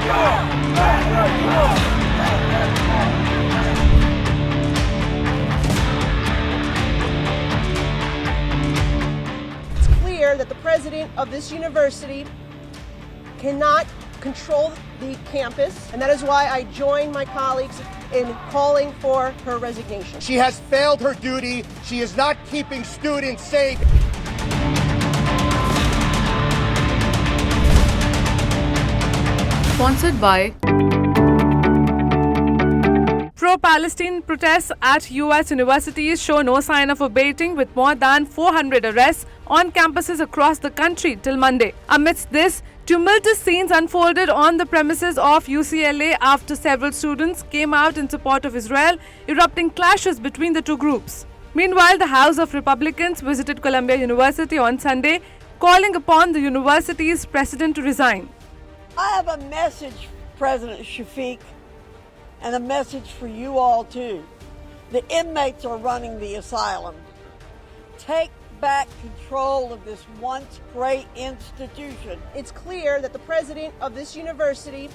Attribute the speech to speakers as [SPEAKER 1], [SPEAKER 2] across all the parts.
[SPEAKER 1] It's clear that the president of this university cannot control the campus, and that is why I join my colleagues in calling for her resignation.
[SPEAKER 2] She has failed her duty. She is not keeping students safe.
[SPEAKER 3] Sponsored by Pro-Palestine protests at US universities show no sign of abating, with more than 400 arrests on campuses across the country till Monday. Amidst this, tumultuous scenes unfolded on the premises of UCLA after several students came out in support of Israel, erupting clashes between the two groups. Meanwhile, the House of Republicans visited Columbia University on Sunday, calling upon the university's president to resign.
[SPEAKER 4] I have a message, President Shafiq, and a message for you all too. The inmates are running the asylum. Take back control of this once great institution.
[SPEAKER 1] It's clear that the president of this university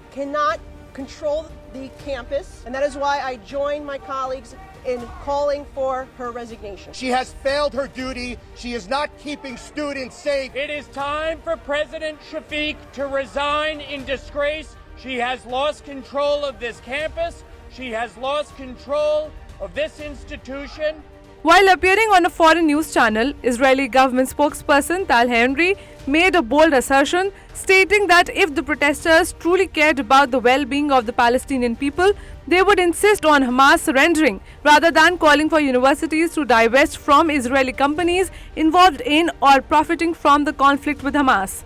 [SPEAKER 1] cannot control the campus, and that is why I join my colleagues in calling for her resignation.
[SPEAKER 2] She has failed her duty. She is not keeping students safe.
[SPEAKER 5] It is time for President Shafiq to resign in disgrace. She has lost control of this campus. She has lost control of this institution.
[SPEAKER 3] While appearing on a foreign news channel, Israeli government spokesperson Tal Henry made a bold assertion, stating that if the protesters truly cared about the well-being of the Palestinian people, they would insist on Hamas surrendering, rather than calling for universities to divest from Israeli companies involved in or profiting from the conflict with Hamas.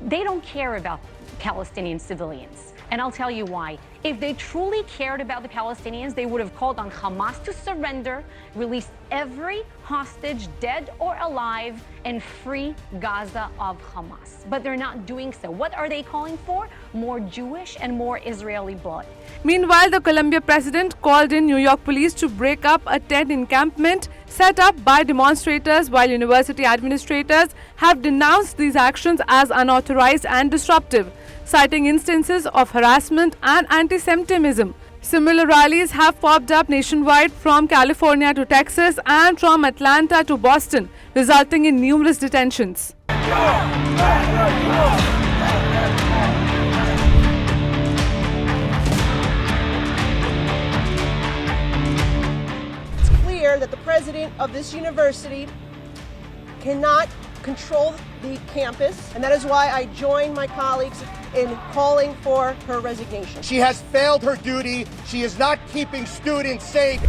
[SPEAKER 6] They don't care about Palestinian civilians. And I'll tell you why. If they truly cared about the Palestinians, they would have called on Hamas to surrender, release every hostage, dead or alive, and free Gaza of Hamas. But they're not doing so. What are they calling for? More Jewish and more Israeli blood.
[SPEAKER 3] Meanwhile, the Columbia president called in New York police to break up a tent encampment set up by demonstrators, while university administrators have denounced these actions as unauthorized and disruptive, citing instances of harassment and anti-Semitism. Similar rallies have popped up nationwide, from California to Texas and from Atlanta to Boston, resulting in numerous detentions.
[SPEAKER 1] It's clear that the president of this university cannot control the campus, and that is why I join my colleagues in calling for her resignation.
[SPEAKER 2] She has failed her duty. She is not keeping students safe.